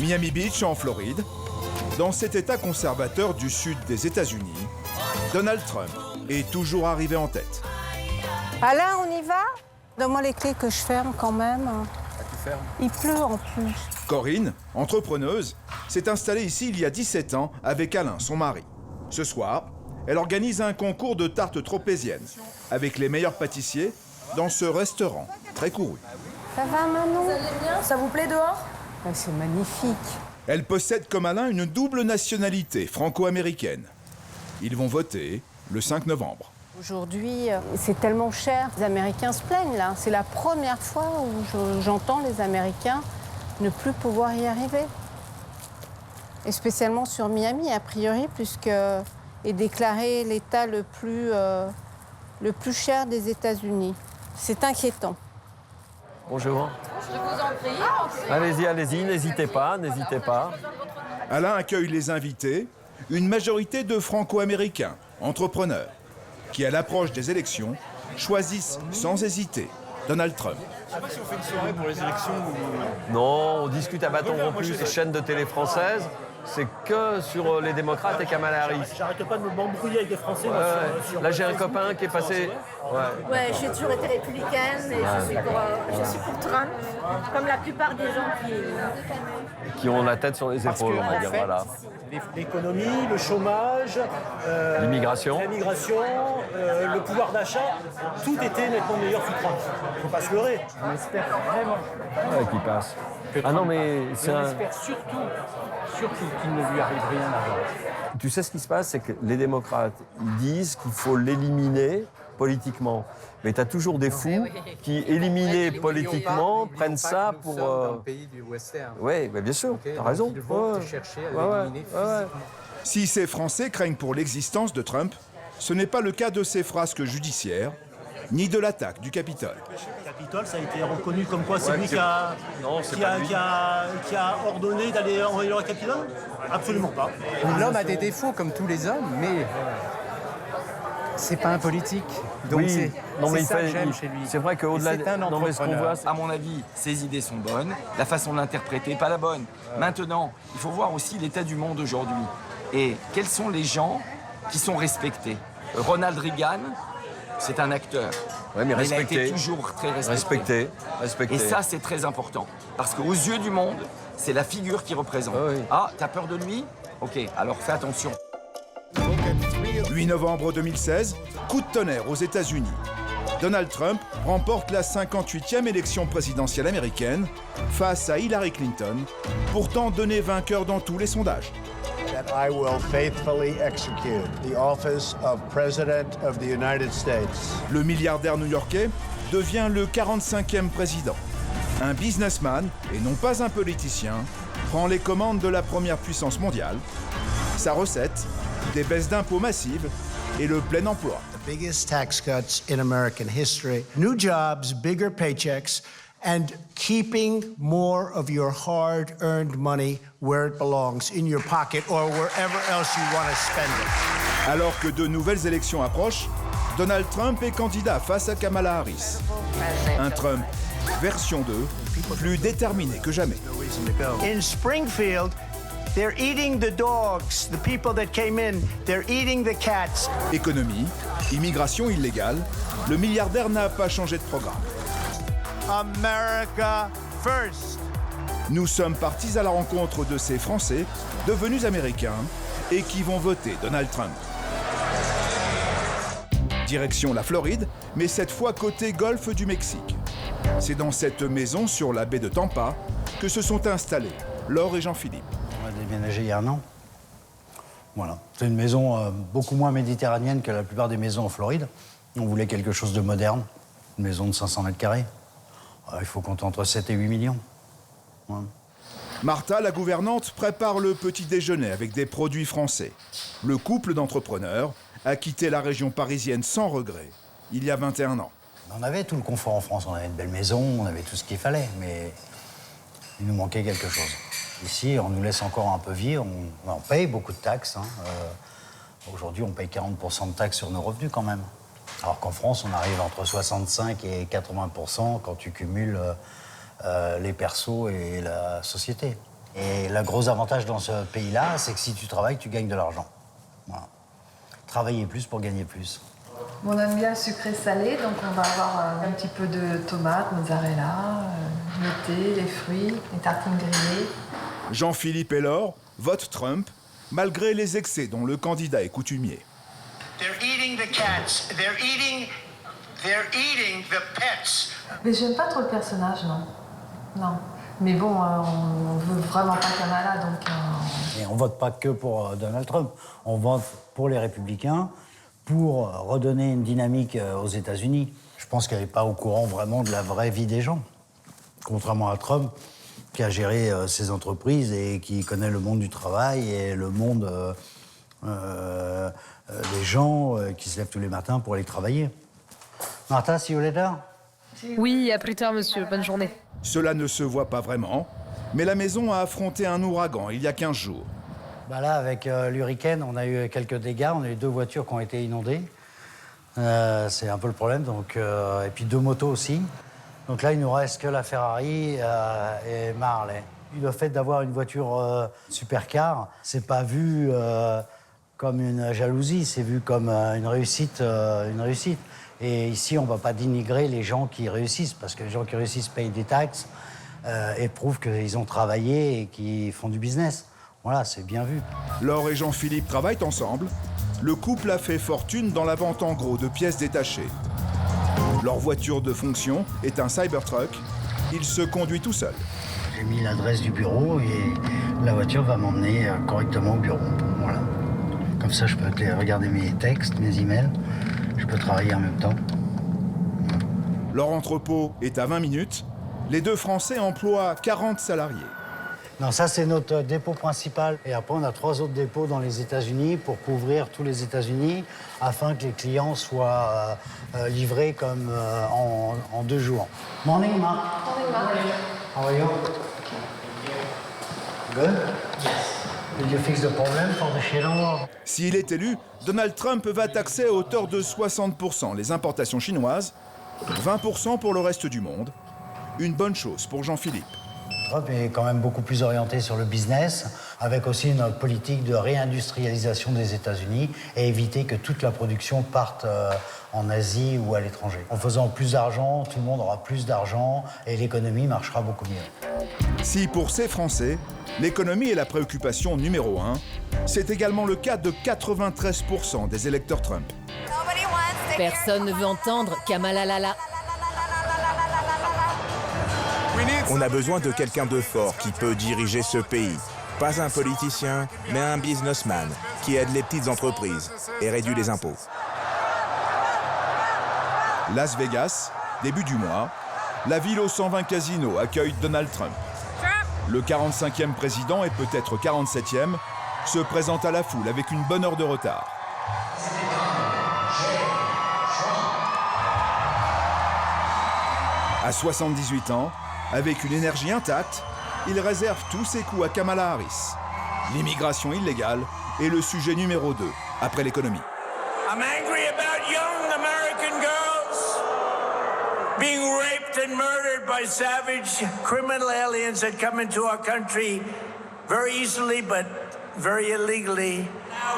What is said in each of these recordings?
Miami Beach, en Floride, dans cet État conservateur du sud des États-Unis, Donald Trump est toujours arrivé en tête. Alain, on y va? Donne-moi les clés que je ferme quand même. Tu fermes. Il pleut en plus. Corinne, entrepreneuse, s'est installée ici il y a 17 ans avec Alain, son mari. Ce soir, elle organise un concours de tartes tropéziennes avec les meilleurs pâtissiers dans ce restaurant très couru. Ça va, Manon? Vous allez bien? Ça vous plaît dehors? C'est magnifique. Elle possède comme Alain une double nationalité franco-américaine. Ils vont voter le 5 novembre. Aujourd'hui, c'est tellement cher. Les Américains se plaignent, là. C'est la première fois où j'entends les Américains ne plus pouvoir y arriver. Et spécialement sur Miami, a priori, puisque est déclaré l'État le plus cher des États-Unis. C'est inquiétant. Bonjour. Je vous en prie. Allez-y, allez-y, n'hésitez pas, n'hésitez pas. Alain accueille les invités, une majorité de franco-américains, entrepreneurs, qui, à l'approche des élections, choisissent sans hésiter Donald Trump. Je sais pas si on fait une soirée pour les élections ou... Non, on discute à bâton rompu, ces chaînes de télé françaises. C'est que sur les démocrates et Kamala Harris. J'arrête pas de m'embrouiller avec des Français. Ouais, ouais. Là, j'ai un copain qui est passé... Ouais, j'ai toujours été républicaine et je suis pour Trump, comme la plupart des gens Qui ont la tête sur les épaules, on va dire, voilà. L'économie, le chômage, L'immigration. le pouvoir d'achat, tout était nettement meilleur sous Trump. Faut pas se leurrer. On espère vraiment Ouais, qui passe. Ah non, mais c'est on un... espère surtout qu'il ne lui arrive rien à voir. Tu sais ce qui se passe, c'est que les démocrates, ils disent qu'il faut l'éliminer politiquement. Mais tu as toujours des fous qui, éliminés politiquement, prennent ça pour... dans le pays du western. Oui, bien sûr, tu as raison. Ils vont chercher à l'éliminer physiquement. Si ces Français craignent pour l'existence de Trump, ce n'est pas le cas de ses frasques judiciaires, ni de l'attaque du Capitole. Le Capitole, ça a été reconnu comme quoi c'est lui qui a ordonné d'aller envoyer le Capitole? Absolument pas. L'homme a des défauts comme tous les hommes, mais c'est pas un politique. Donc Oui, non, mais c'est il ça fait- que j'aime il- chez lui. c'est vrai qu'au-delà Et c'est un non, mais ce qu'on entrepreneur. voit, À mon avis, ses idées sont bonnes, la façon de l'interpréter, pas la bonne. Maintenant, il faut voir aussi l'état du monde aujourd'hui. Et quels sont les gens qui sont respectés? Ronald Reagan, c'est un acteur. Ouais, mais il a respecté. été toujours très respecté. Respecté. Et ça, c'est très important. Parce qu'aux yeux du monde, c'est la figure qui représente. Ah oui. Ah, t'as peur de lui? Ok, alors fais attention. 8 novembre 2016, coup de tonnerre aux États-Unis. Donald Trump remporte la 58e élection présidentielle américaine face à Hillary Clinton, pourtant donné vainqueur dans tous les sondages. That I will faithfully execute the office of President of the United States. Le milliardaire new-yorkais devient le 45e président. Un businessman, et non pas un politicien, prend les commandes de la première puissance mondiale. Sa recette, des baisses d'impôts massives et le plein emploi. The biggest tax cuts in American history. New jobs, bigger paychecks, and keeping more of your hard-earned money where it belongs, in your pocket or wherever else you want to spend it. Alors que de nouvelles élections approchent, Donald Trump est candidat face à Kamala Harris. Un Trump version 2, plus déterminé que jamais. In Springfield, they're eating the dogs, the people that came in, they're eating the cats. Économie, immigration illégale, le milliardaire n'a pas changé de programme. America first. Nous sommes partis à la rencontre de ces Français devenus Américains et qui vont voter Donald Trump. Direction la Floride, mais cette fois côté golfe du Mexique. C'est dans cette maison sur la baie de Tampa que se sont installés Laure et Jean-Philippe. On a déménagé il y a un an. Voilà. C'est une maison beaucoup moins méditerranéenne que la plupart des maisons en Floride. On voulait quelque chose de moderne. Une maison de 500 mètres carrés. Il faut compter entre 7 et 8 millions. Ouais. Martha, la gouvernante, prépare le petit déjeuner avec des produits français. Le couple d'entrepreneurs a quitté la région parisienne sans regret, il y a 21 ans. On avait tout le confort en France. On avait une belle maison, on avait tout ce qu'il fallait, mais il nous manquait quelque chose. Ici, on nous laisse encore un peu vivre. On paye beaucoup de taxes. Aujourd'hui, on paye 40% de taxes sur nos revenus quand même. Alors qu'en France, on arrive entre 65 et 80% quand tu cumules les persos et la société. Et le gros avantage dans ce pays-là, c'est que si tu travailles, tu gagnes de l'argent. Voilà. Travailler plus pour gagner plus. On aime bien le sucré-salé, donc on va avoir un petit peu de tomates, mozzarella, le thé, les fruits, les tartines grillées. Jean-Philippe Elor vote Trump, malgré les excès dont le candidat est coutumier. They're eating the cats. They're eating the pets. Mais j'aime pas trop le personnage, non. Non. Mais bon, on veut vraiment pas Kamala, donc... Et on vote pas que pour Donald Trump. On vote pour les républicains, pour redonner une dynamique aux États-Unis. Je pense qu'elle n'est pas au courant vraiment de la vraie vie des gens. Contrairement à Trump, qui a géré ses entreprises et qui connaît le monde du travail et le monde des gens qui se lèvent tous les matins pour aller travailler. Martha, see you later? Oui, à plus tard, monsieur. Bonne journée. Cela ne se voit pas vraiment, mais la maison a affronté un ouragan il y a 15 jours. Bah là, avec l'hurricane, on a eu quelques dégâts. On a eu 2 voitures qui ont été inondées. C'est un peu le problème. Donc, et puis 2 motos aussi. Donc là, il nous reste que la Ferrari et ma Harley. Le fait d'avoir une voiture supercar, c'est pas vu comme une jalousie, c'est vu comme une réussite. Et ici, on ne va pas dénigrer les gens qui réussissent, parce que les gens qui réussissent payent des taxes et prouvent qu'ils ont travaillé et qu'ils font du business. Voilà, c'est bien vu. Laure et Jean-Philippe travaillent ensemble. Le couple a fait fortune dans la vente en gros de pièces détachées. Leur voiture de fonction est un Cybertruck. Il se conduit tout seul. J'ai mis l'adresse du bureau et la voiture va m'emmener correctement au bureau. Voilà. Comme ça, je peux regarder mes textes, mes emails. Je peux travailler en même temps. Leur entrepôt est à 20 minutes. Les 2 Français emploient 40 salariés. Non, ça, c'est notre dépôt principal. Et après, on a 3 autres dépôts dans les États-Unis pour couvrir tous les États-Unis afin que les clients soient livrés comme en 2 jours. Morning, Mark. Morning, Mark. How are you? Good? Did you fix the problem for the shadow? S'il est élu, Donald Trump va taxer à hauteur de 60% les importations chinoises, 20% pour le reste du monde. Une bonne chose pour Jean-Philippe. Trump est quand même beaucoup plus orienté sur le business, avec aussi une politique de réindustrialisation des États-Unis et éviter que toute la production parte en Asie ou à l'étranger. En faisant plus d'argent, tout le monde aura plus d'argent et l'économie marchera beaucoup mieux. Si pour ces Français, l'économie est la préoccupation numéro 1, c'est également le cas de 93% des électeurs Trump. Personne ne veut entendre Kamala Lala. On a besoin de quelqu'un de fort qui peut diriger ce pays. Pas un politicien, mais un businessman qui aide les petites entreprises et réduit les impôts. Las Vegas, début du mois, la ville aux 120 casinos accueille Donald Trump. Le 45e président et peut-être 47e se présente à la foule avec une bonne heure de retard. À 78 ans, avec une énergie intacte, il réserve tous ses coups à Kamala Harris. L'immigration illégale est le sujet numéro 2, après l'économie. I'm angry about young American girls being raped and murdered by savage criminal aliens that come into our country very easily but very illegally.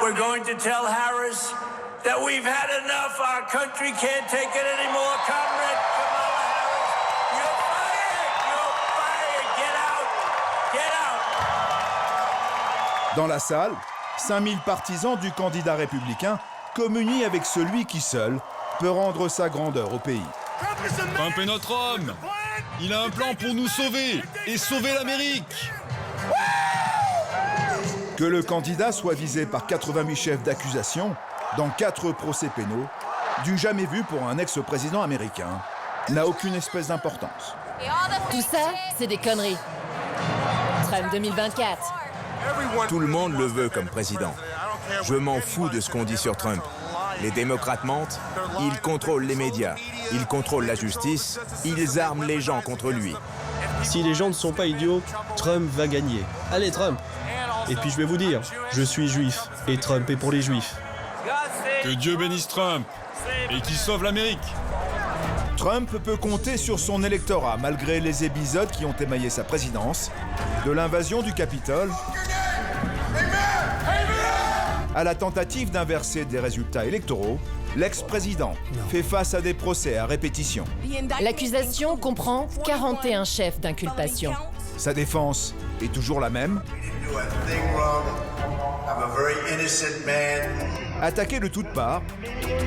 We're going to tell Harris that we've had enough. Our country can't take it anymore. Comrade Kamala Harris, you're fired! You're fired! Get out! Get out! Dans la salle, 5000 partisans du candidat républicain communient avec celui qui seul peut rendre sa grandeur au pays. Trump est notre homme. Il a un plan pour nous sauver et sauver l'Amérique. Que le candidat soit visé par 88 chefs d'accusation dans 4 procès pénaux, du jamais vu pour un ex-président américain, n'a aucune espèce d'importance. Tout ça, c'est des conneries. Trump 2024. Tout le monde le veut comme président. Je m'en fous de ce qu'on dit sur Trump. Les démocrates mentent, ils contrôlent les médias, ils contrôlent la justice, ils arment les gens contre lui. Si les gens ne sont pas idiots, Trump va gagner. Allez, Trump! Et puis je vais vous dire, je suis juif, et Trump est pour les juifs. Que Dieu bénisse Trump et qu'il sauve l'Amérique. Trump peut compter sur son électorat malgré les épisodes qui ont émaillé sa présidence, de l'invasion du Capitole à la tentative d'inverser des résultats électoraux. L'ex-président fait face à des procès à répétition. L'accusation comprend 41 chefs d'inculpation. Sa défense est toujours la même. Attaqué de toutes parts,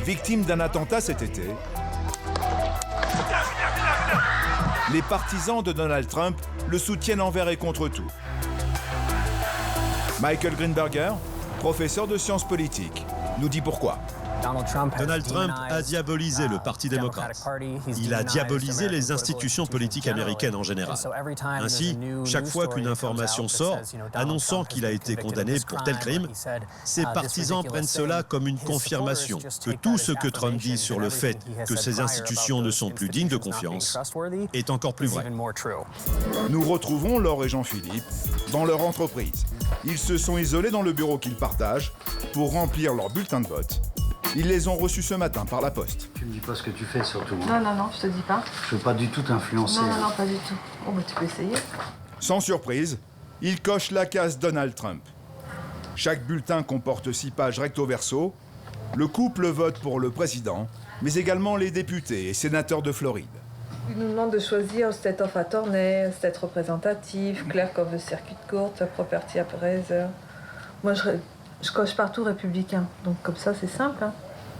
victime d'un attentat cet été, les partisans de Donald Trump le soutiennent envers et contre tout. Michael Greenberger, professeur de sciences politiques, nous dit pourquoi. Donald Trump a diabolisé le Parti démocrate. Il a diabolisé les institutions politiques américaines en général. Ainsi, chaque fois qu'une information sort annonçant qu'il a été condamné pour tel crime, ses partisans prennent cela comme une confirmation que tout ce que Trump dit sur le fait que ces institutions ne sont plus dignes de confiance est encore plus vrai. Nous retrouvons Laure et Jean-Philippe dans leur entreprise. Ils se sont isolés dans le bureau qu'ils partagent pour remplir leur bulletin de vote. Ils les ont reçus ce matin par la poste. Tu me dis pas ce que tu fais surtout. Non, je te dis pas. Je veux pas du tout t'influencer. Non, pas du tout. Oh, bah tu peux essayer. Sans surprise, ils cochent la case Donald Trump. Chaque bulletin comporte 6 pages recto verso. Le couple vote pour le président, mais également les députés et sénateurs de Floride. Il nous demande de choisir state of attorney, state représentatif, clerk of the circuit court, property appraiser. Moi, je coche partout républicain, donc comme ça, c'est simple. Hein.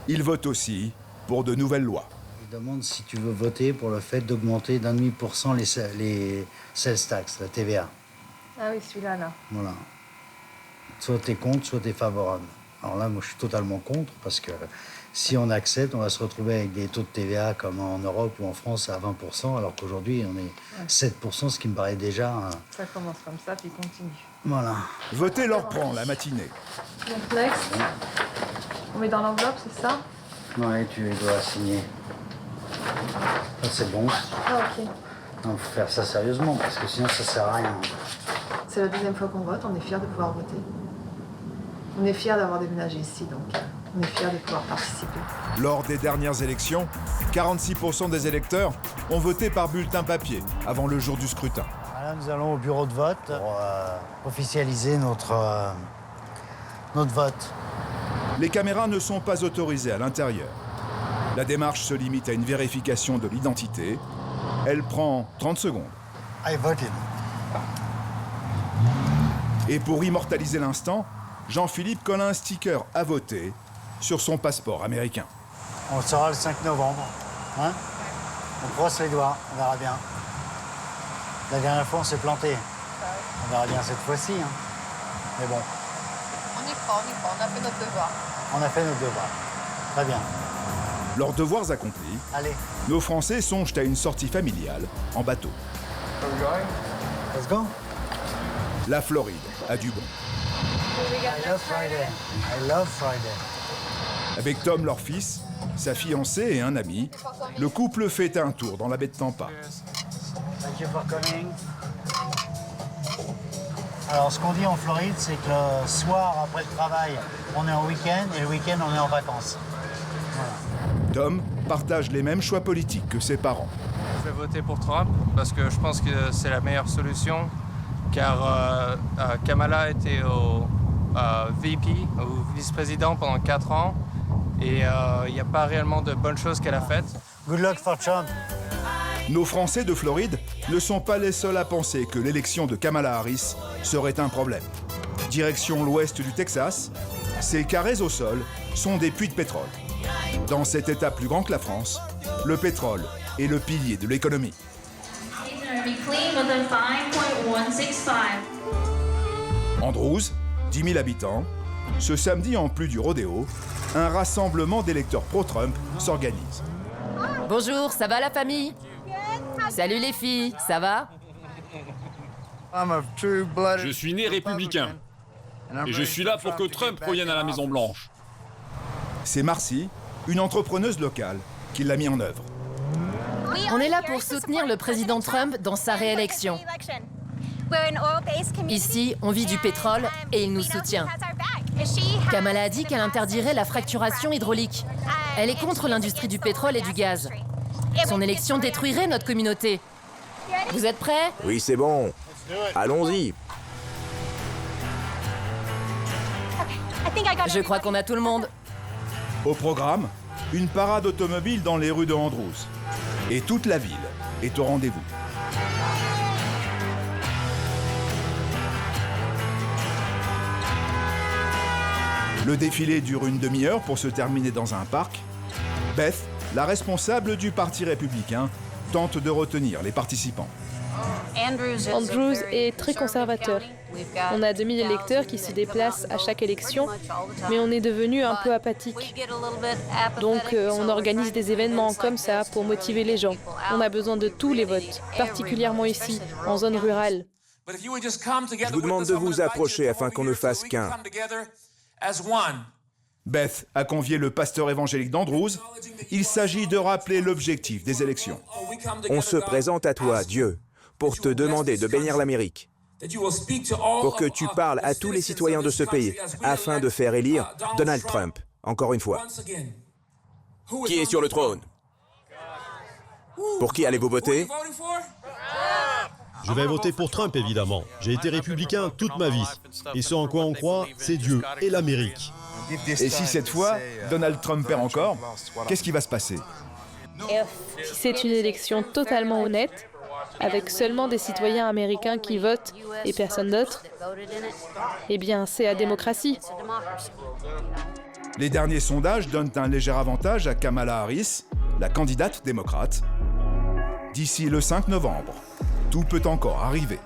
Ils votent aussi pour de nouvelles lois. Il demande si tu veux voter pour le fait d'augmenter d'1,5% les sales tax, la TVA. Ah oui, celui-là, là. Voilà. Soit t'es contre, soit t'es favorable. Alors là, moi, je suis totalement contre, parce que si on accepte, on va se retrouver avec des taux de TVA comme en Europe ou en France à 20%, alors qu'aujourd'hui, on est 7%, ce qui me paraît déjà... Ça commence comme ça, puis continue. Voilà. Voter leur prend la matinée. Donc, next. On met dans l'enveloppe, c'est ça? Oui, tu dois signer. Ça, c'est bon. Ah, ok. Il faut faire ça sérieusement, parce que sinon, ça sert à rien. C'est la deuxième fois qu'on vote, on est fiers de pouvoir voter. On est fiers d'avoir déménagé ici, donc on est fiers de pouvoir participer. Lors des dernières élections, 46% des électeurs ont voté par bulletin papier avant le jour du scrutin. Là, nous allons au bureau de vote pour officialiser notre vote. Les caméras ne sont pas autorisées à l'intérieur. La démarche se limite à une vérification de l'identité. Elle prend 30 secondes. I voted. Et pour immortaliser l'instant, Jean-Philippe colle un sticker à voter sur son passeport américain. On le saura le 5 novembre. Hein? On croise les doigts, on verra bien. La dernière fois, on s'est planté. On verra bien cette fois-ci. Hein. Mais bon. On y croit, on a fait notre devoir. On a fait notre devoir. Très bien. Leurs devoirs accomplis, allez, nos Français songent à une sortie familiale en bateau. Let's go. La Floride a du bon. I love Friday. I love Friday. Avec Tom, leur fils, sa fiancée et un ami, le couple fait un tour dans la baie de Tampa. Thank you for coming. Alors, ce qu'on dit en Floride, c'est que le soir, après le travail, on est en week-end, et le week-end, on est en vacances. Voilà. Tom partage les mêmes choix politiques que ses parents. Je vais voter pour Trump parce que je pense que c'est la meilleure solution, car Kamala était au VP, au vice-président pendant 4 ans, et il n'y a pas réellement de bonnes choses qu'elle a faites. Good luck for Trump. Nos Français de Floride ne sont pas les seuls à penser que l'élection de Kamala Harris serait un problème. Direction l'ouest du Texas, ces carrés au sol sont des puits de pétrole. Dans cet État plus grand que la France, le pétrole est le pilier de l'économie. Andrews, 10 000 habitants. Ce samedi, en plus du rodéo, un rassemblement d'électeurs pro-Trump s'organise. Bonjour, ça va la famille? Salut les filles, ça va? Je suis né républicain. Et je suis là pour que Trump revienne à la Maison-Blanche. C'est Marcy, une entrepreneuse locale, qui l'a mis en œuvre. On est là pour soutenir le président Trump dans sa réélection. Ici, on vit du pétrole et il nous soutient. Kamala a dit qu'elle interdirait la fracturation hydraulique. Elle est contre l'industrie du pétrole et du gaz. Son élection détruirait notre communauté. Vous êtes prêts? Oui, c'est bon. Allons-y. Je crois qu'on a tout le monde. Au programme, une parade automobile dans les rues de Andrews. Et toute la ville est au rendez-vous. Le défilé dure une demi-heure pour se terminer dans un parc. Beth, la responsable du Parti républicain, tente de retenir les participants. Andrews est très conservateur. On a 2000 électeurs qui se déplacent à chaque élection, mais on est devenu un peu apathique. Donc on organise des événements comme ça pour motiver les gens. On a besoin de tous les votes, particulièrement ici, en zone rurale. Je vous demande de vous approcher afin qu'on ne fasse qu'un. Beth a convié le pasteur évangélique d'Andrews. Il s'agit de rappeler l'objectif des élections. On se présente à toi, Dieu, pour te demander de bénir l'Amérique, pour que tu parles à tous les citoyens de ce pays, afin de faire élire Donald Trump, encore une fois. Qui est sur le trône? Pour qui allez-vous voter? Je vais voter pour Trump, évidemment. J'ai été républicain toute ma vie. Et ce en quoi on croit, c'est Dieu et l'Amérique. Et si cette fois, Donald Trump perd encore, qu'est-ce qui va se passer? Si c'est une élection totalement honnête, avec seulement des citoyens américains qui votent et personne d'autre, eh bien, c'est la démocratie. Les derniers sondages donnent un léger avantage à Kamala Harris, la candidate démocrate. D'ici le 5 novembre, tout peut encore arriver.